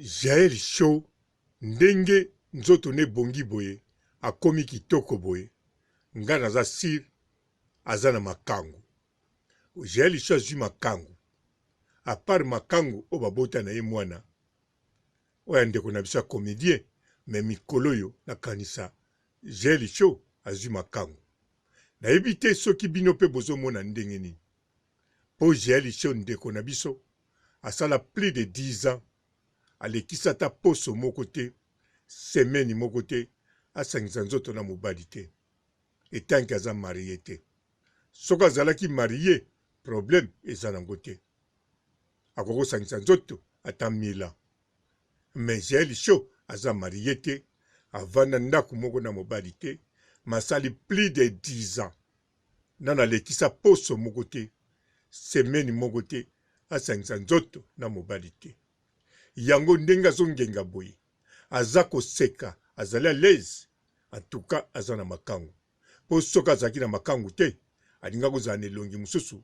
Jael Show ndenge nzoto ne bongi boye akomi kitoko boye nga naza sir aza na makangu. Jael Show azwi makangu a part makangu o babota na ye mwana oya ndeko na biso ya comédien me mikolo yo nakanisa Jael Show azwi makangu. Nayebi te soki bino pe bozomona ndenge nini po Jael Show ndeko na biso asala plus de 10 ans alekisa ta poso moko te semaine moko te asangisa nzoto na mobali te etanki aza marié te. Soki azalaki marié problème eza nango te akokosangisa nzoto ata 1000 ans. Mais Jael Show aza marié te avanda ndako moko na mobali te masali plus de 10 ans nana alekisa poso moko te semaine moko te asangisa nzoto na mobali te. Yango ndenge azongenga boye aza koseka azali à l'aise en tout cas aza na makangu po soki azalaki na makangu te alinga kozala na elongi mosusu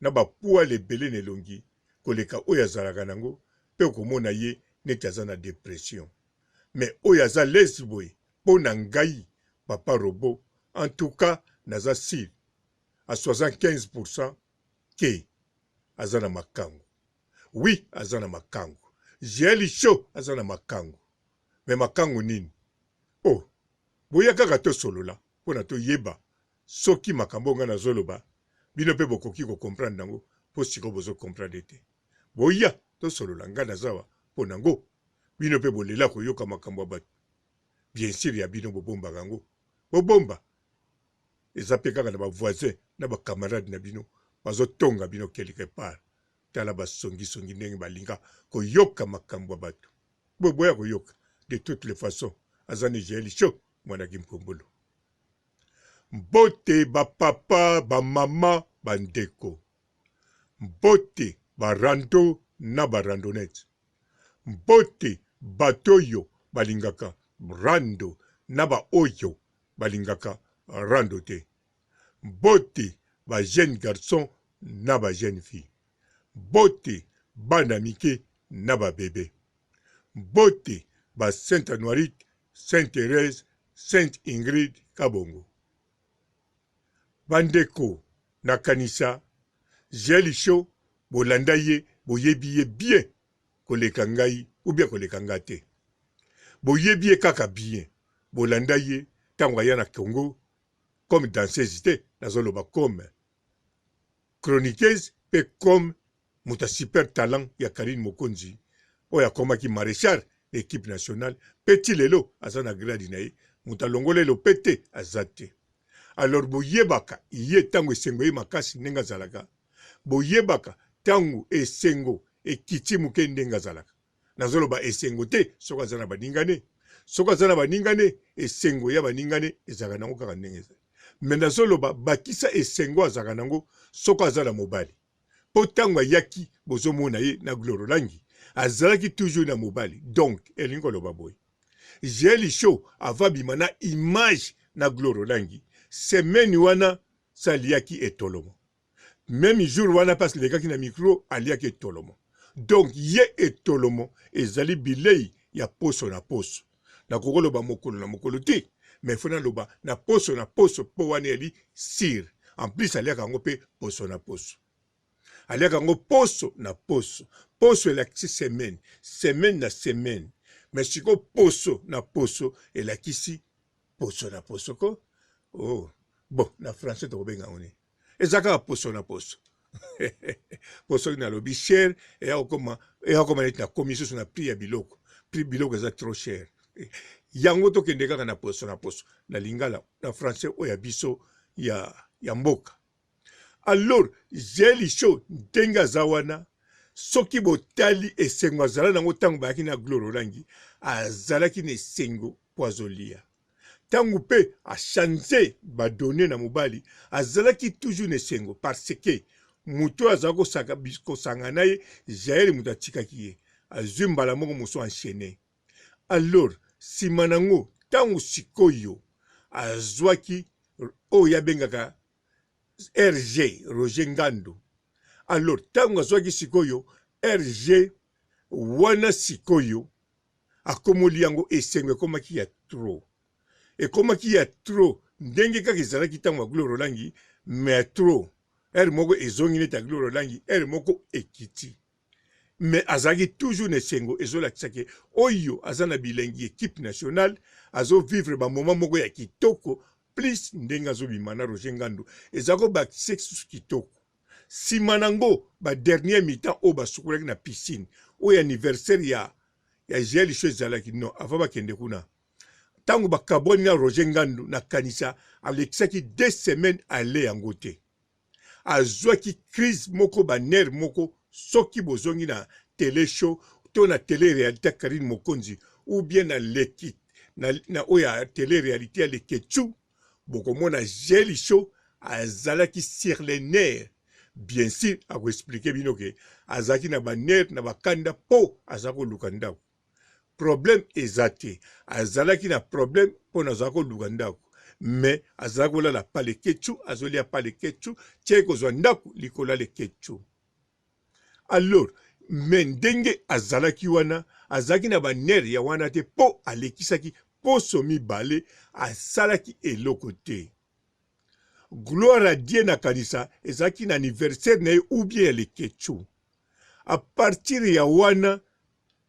na bapuale ebele na elongi koleka oyo azalaka nango mpe okomona ye neti aza na dépression. Mais oyo aza l'aise boye mpo na ngai papa Robo en tout cas naza sir à 75% ke aza na makangu. Oui aza na makangu. Jael Show aza na makangu. Me makangu nini? Oh, boya kaka to solola pona to yeba soki makambo nga na zoloba bino pe bokoki ko comprendre nango po siko bozo comprendre te. Boya to solola nga na zawa pona ngo bino pe bolela ko yoka makambo ba. Bien sûr ya bino bobomba kango. Bobomba eza pe kaka na ba voisin na ba camarade na bino bazo tonga bino quelque part. Tala basongi ndenge balinga koyoka makambo bato. Boya koyoka de toutes les façons azani Jael Show mwana kimpombolo. Mbote ba papa ba mama bandeko. Mbote ba rando na ba randonnette. Mbote batoyo balingaka rando na ba oyo balingaka rando te. Mbote ba jeune garçon na ba jeune fille. Bote bana mike na ba bébé. Bote ba Sainte Anoirite, Sainte Thérèse, Sainte Ingrid Kabongo. Bandeko na kanisa Jael Show bolanda ye boyebi ye bien koleka ngai ou bien koleka nga te. Boyebi ye kaka bien bolanda ye tango aya na Congo comme danseuse te nazoloba comme chroniqueuse pe comme muta super talent ya Karine Mokonzi oya komaki maréchal équipe nationale petit lelo azana grade na ye muta longolelo pete azate. Alors boyebaka iye tango esengo ye makasi ndenga zalaka boyebaka tango esengo ekiti muke ndenga zalaka nazoloba esengo te soko azana baningane soko azana baningane esengo ya baningane ezaka nango kaka ndenge mais nazoloba bakisa esengo azaka nango soko azana mobali po tango ayaki bozomona ye na Gloro Langi azalaki toujours na mobali donc elingi koloba boye Jael Show avabima na image na Gloro Langi semaine wana saliaki etolomo même jour wana passe lekaki na micro aliaki etolomo donc ye etolomo ezali bilei ya poso na poso na kokoloba mokolo na mokolo te mais fona loba na poso po wana eli sir en plus aliaka yango pe poso na poso aliaka yango poso na poso poso elakisi semaine na semaine mais siko poso na poso elakisi poso na poso ko oh bon na français tokobenga ngoni ezaka poso na poso poso na lobi cher eya okoma neti na commission na prix ya biloko eza trop cher yango tokende kaka na poso na lingala na français oya biso ya mboka. Alors Jael Show ndenge aza wana soki botali esengo azala nango tango bayaki na Gloro Langi azalaki na esengo po azolia tango pe achange badone na mobali azalaki toujours na esengo parce que muto azala kosanga na ye Jael muto atikaki ye azwi mbala moko moso enchaîné. Alors nsima nango tango sikoyo azwaki oyo abengaka RG Roger Ngando. Alors tango azwaki sikoyo RG wana sikoyo akomoli yango esengo ekomaki ya trop. Ekomaki ya trop. Ndenge kaka ezalaki ntango ya Gloire Rolangi, me ya trop. Ere moko ezongi neti ya Gloire Rolangi, ere moko ekiti. Mais azalaki toujours na esengo ezolakisaki oyo aza na bilengi équipe nationale azo vivre ba moment moko ya kitoko plus ndenge azobima na Roger Ngandu ezako ba sexe kitoko. Sima nango ba dernier mi-temps o basukulaki na piscine oyo anniversaire ya GL Show ezalaki non avant bakende kuna. Tango bakaboni na Roger Ngandu na kanisa alekisaki 2 semaines ale yango te. Azwaki crise moko ba nerf moko soki bozongi na télé show to na télé réalité Karine Mokonzi ou bien na leki na oya télé réalité ya Leketchu bokomona GL Show azalaki sur les nerfs. Bien sûr a ko expliquer bino ke azaki na ba nerf na bakanda po azako lukanda. Problème ezate azalaki na problème po na zako lukanda. Mais azako la pa Leketchu azolia pa Leketchu tcheko zo ndaku likola Leketchu. Alors, mendenge azalaki wana, azalaki na baner ya wana te po alekisaki po somi bale, asalaki eloko te. Gloire à Dieu na kanisa, ezalaki na anniversaire na ye ou bien Leketchu. A partir ya wana,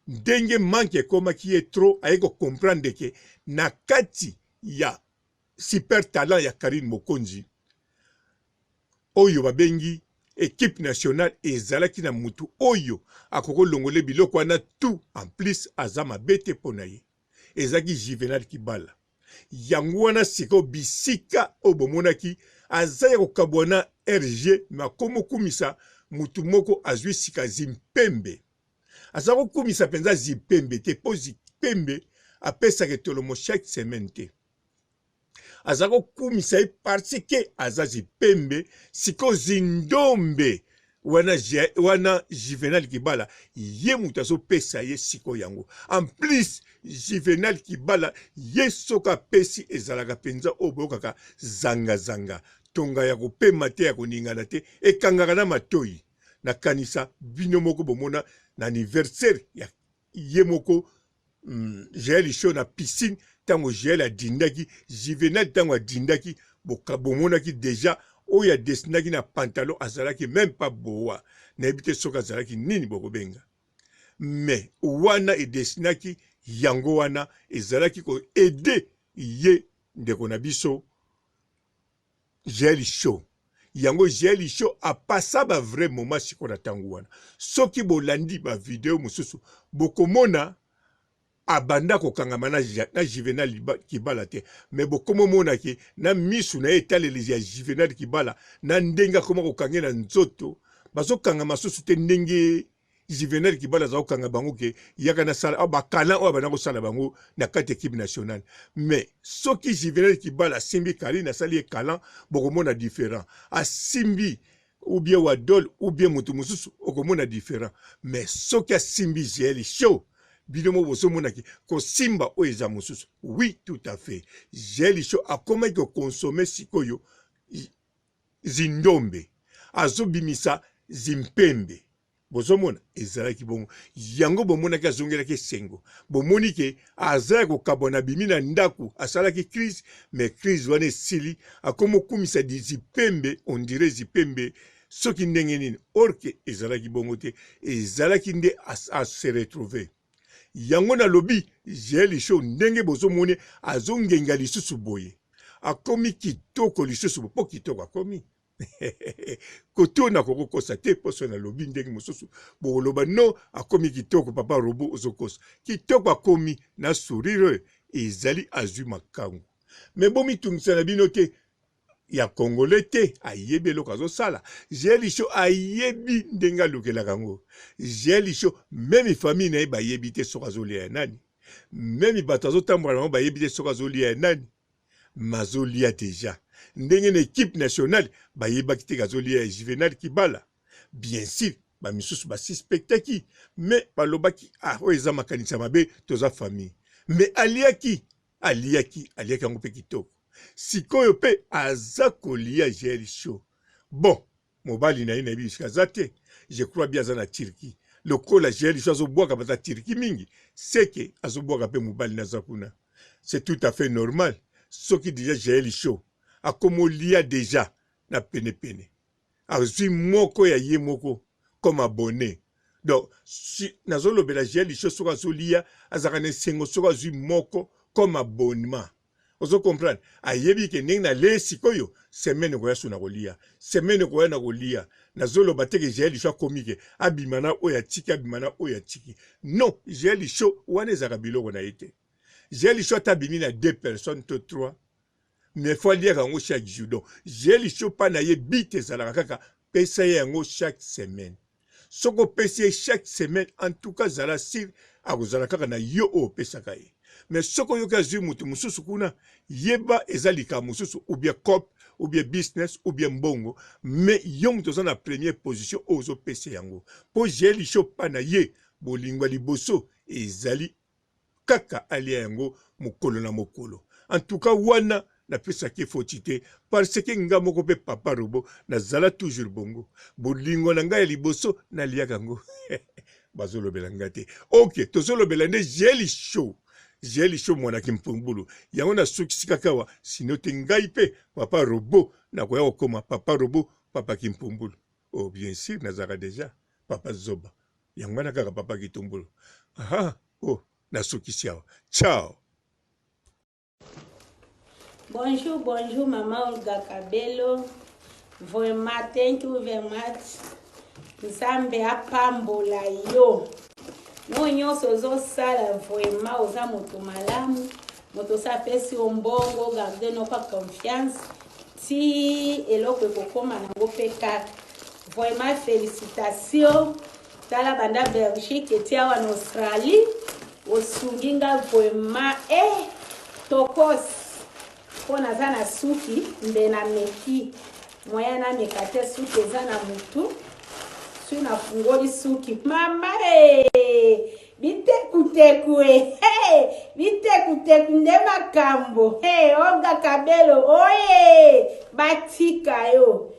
ndenge manke komaki ye trop, ayeko comprendre ke na kati ya super talent ya Karine Mokonzi, oyo babengi équipe nationale ezalaki na mutu oyo akoko longole biloko wana tout en plus azama bete ponaye ezaki Juvenal Kibala yango wana siko bisika obomonaki azaya kokabwana RG makomo kumisa mutu moko azwi sika zimpembe azako kumisa penza zipembe te po zipembe apesa ke tolomo chaque semaine te azako kumisa parce que azazi pembe siko zindombe wana Juvenal Kibala ye mutu azopesa ye siko yango en plus Juvenal Kibala ye soka pesi ezalaka penza obokaka zanga tonga ya kopema te ya koningana te ekangaka na matoi na kanisa bino moko bomona na anniversaire ya ye moko GL Show na piscine tango GL adindaki Juvenal tango adindaki bomonaki déjà oyo adesinaki na pantalon azalaki même pas boa na ebite soka azalaki nini bokobenga mais wana edesinaki yango wana ezalaki ko aider ye ndeko na biso GL Show yango GL Show apasa ba vrai moment siko na tango wana soki bolandi ba video mosusu bokomona abanda kokangama na Juvenal Kibala te mais bokomo mona ke na misu na etaleli ya Juvenal Kibala na ndenga koma kokange na nzoto bazokangama susu te ndenge Juvenal Kibala za okanga bango ke yaka na sala bakala o bana ko sala bango na kati équipe nationale mais soki Juvenal Kibala simbi kali na sali ekala bokomona différent asimbi ou bien wadol ou bien mutu mususu okomona différent mais soki asimbi GL Show bidomo bosomonaki ko simba o eza mosusu oui tout à fait GL Show akoma ko consommer sikoyo zindombe azobimisa zimpembe bozomona ezalaki bongo yango bomonaki azongelaki sengo bomoni ke azala kokabona bimi na ndaku asalaki crise mais crise wana esili akoma kumisa zipembe on dirait zipembe soki ndenge nini orke ezalaki bongo te ezalaki nde a se retrouver yango na lobi GL Show ndenge bozomone azongenga lisusu boye akomi kitoko lisusu po kitoko akomi kotona kokokosa te poso na lobi ndenge mosusu boloba no akomi kitoko papa robo ozokosa kitoko akomi na sourire ezali azwi makangu mais bomi tungisa na bino te ya Congolais te ayebi eloko azosala GL Show ayebi ndenge alukelaka yango GL Show meme famille na ye bayebi te soki azolia ya nani meme bato azotambola nango bayebi te soki azolia ya nani mazolia deja ndenge na équipe nationale bayebaki te azolia ya Juvenal Kibala bien sûr bamisusu basuspectaki mais balobaki oyo eza makanisa mabe toza famille mais aliaki yango mpe kitoko sikoyo pe aza kolia GL Show bon mobali na ye na yebi aza te je crois bien aza na Turquie le kola jeli cho azobwaka bata tiriki mingi seke azobwaka pe mobali naza kuna. C'est tout à fait normal. Ce qui déjà jeli cho akomolia déjà na pene pene. Azui moko ya ye moko comme abonné. Donc si nazolo bela jeli cho soka zolia azakane sengo soka zui moko comme abonnement. Ozo comprendre ayebi ke ndenge na le sikoyo semaine ko yaso na kolia semaine ko na kolia nazolo bateke jeli cho komike abimana oya tiki abimana oya tiki non jeli cho wana ezaka biloko na ete jeli cho tabimi na 2 personnes to 3 mais faut lire yango chaque jour donc jeli cho pa na ye bite ezalaka kaka pesa yango chaque semaine soko pesa chaque semaine en tout cas zala sir akozala kaka na yo o pesa kaye. Mais soko yoka zui mutu mususu kuna yeba ezalika mususu ou bien cop ou bien business ou bien mbongo mais yong toza na première position ozo pese yango po jeli cho pana ye bolingwa liboso ezali kaka alia yango mokolo na mokolo. En tout cas wana na pesa ki fotite parce que nga moko pe papa robo na zala toujours bongo bolingwa na ngai liboso na liaka ngo bazolo belangate. OK tozolo belande jeli cho jeli cho mwana kimpumbulu yango na sukisi kakawa sino te ngai pe papa robo na koya kokoma papa robo papa kimpumbulu. Oh bien sûr nazaka déjà papa zoba yango na kaka papa kitumbulu. Aha oh na sukisi awa ciao. Bonjour, bonjour, Maman Olga Kabelo. Vraiment, thank you very much. Nzambe apambola yo. No nyonso zo sala vraiment oza moto malamu. Moto sa pesi ombongo, garde no pa confiance. Ti eloko ekokoma nango pe kaka. Vraiment félicitations. Tala banda Belgique eti awa en Australie. Osunginga vraiment tokos. Pona zana suki mbe na meki moya na mekate suki zana mutu suna fungoli suki mama bitekuteku bitekuteku nde makambo Olga Kabelo oye batika yo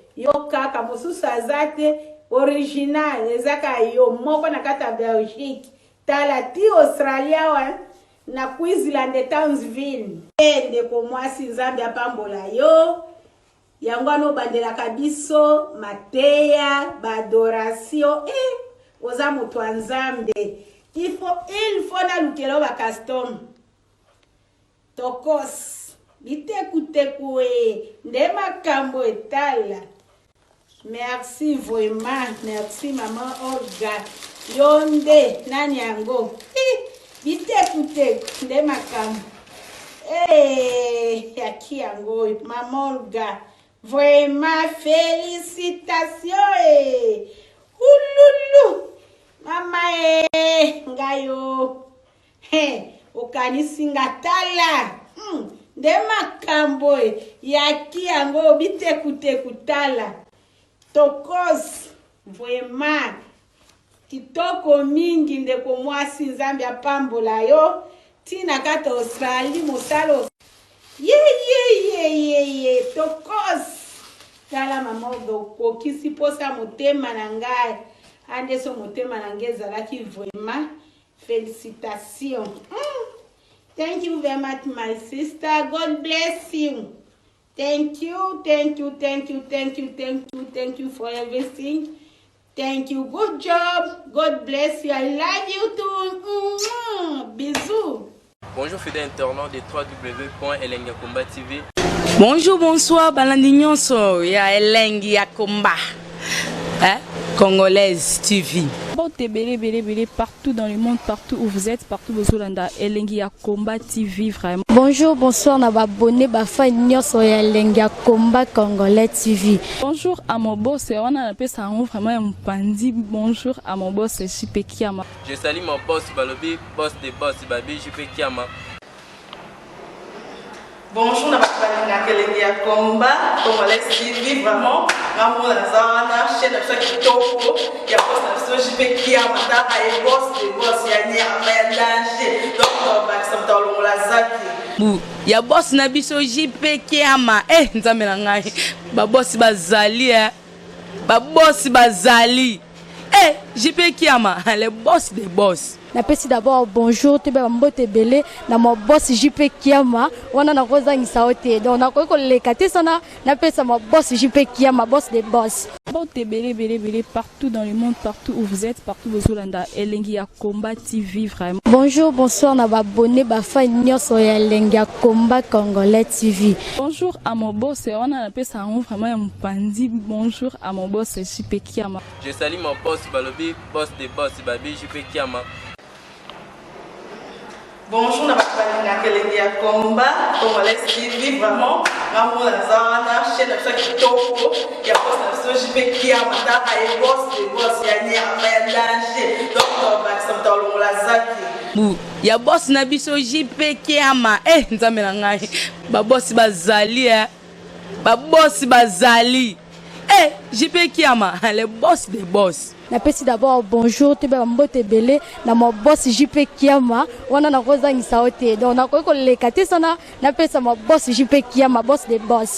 kaka mosusu azate original ezaka yo moko na kata Belgique tala ti Australia wa na Queensland de Townsville ndeko mwasi Nzambe apambola yo yango ano bandela kabiso mateya badoration oza moto wa Nzambe il faut na lukelo ba custom tokos bitekuteku nde makambo etala. Merci vraiment, merci maman Olga yonde nani yango bitekuteku nde makambo yaki yango maman Olga vraiment félicitations ululu mama ngayo okanisi ngatala nde makambo yaki yango bitekuteku tala tokos vraiment kitoko mingi ndeko mwasi Nzambe apambola yo tina kata Australie mosalo ye tokos tala mama okokisi posa motema na ngai ande so motema na ngai ezalaki vraiment félicitations. Thank you very much my sister, God bless you. Thank you for everything. Thank you. Good job. God bless you. I love you too. Bisous. Bonjour fidèles internautes de www.Elengi Yakomba TV. Bonjour, bonsoir, balandi nyonso ya Elengi Yakomba. Congolaise TV. Bélé, partout dans le monde, partout où vous êtes, partout où vous êtes, Elengi Yakomba TV, vraiment. Bonjour, bonsoir, na abonné bafa nyonso ya Elengi Yakomba Congolais TV. Bonjour à mon boss, on a appelé ça vraiment un pandi. Bonjour à mon boss, JP Kiama. Je salue mon boss Balobi, boss de boss Babi, JP Kiama. Bonjour, na Elengi Yakomba Congolais TV, vraiment. Maman la zana, chaîne de chaque kitoko, ya boss na JP Kiama, ta ay boss de boss ya ni danger. Donc ba samta longola zaki. Ya boss na biso JP Kiama. Nzambe na ngai. Ba boss bazali ba boss bazali. Eh, JP Kiama, le boss des boss. Napesi d'abord bonjour te ba mbote belé na mo boss JP Kiama wana na kozangisa ote donc na ko lekate sana napesa mo boss JP Kiama boss des boss. Mbote belé partout dans le monde, partout où vous êtes, partout où vous êtes, Elengi ya Komba TV vraiment. Bonjour, bonsoir na ba abonné ba fan nyonso ya Elengi ya Komba Congolais TV. Bonjour à mon boss, on a appelé ça vraiment un pandi. Bonjour à mon boss JP Kiama. Je salue mon boss Balobi, boss des boss, Babi JP Kiama. Bonjour, na Elengi ya Komba Congolais TV vraiment. Maman la zana chaîne de chaque kitoko ya boss na JP Kiama ta ay boss des boss ya nyama ya danger. Donc on va s'entendre la zaki. Ya boss na biso JP Kiama. Eh, nzambe na ngai. Ba boss bazali Ba boss bazali. Eh, JP Kiama, le boss des boss. Napesi d'abord bonjour te ba mbote belé na mo boss JP Kiama wana na kozangisa ote donc na ko lekate sana napesa mo boss JP Kiama boss des boss.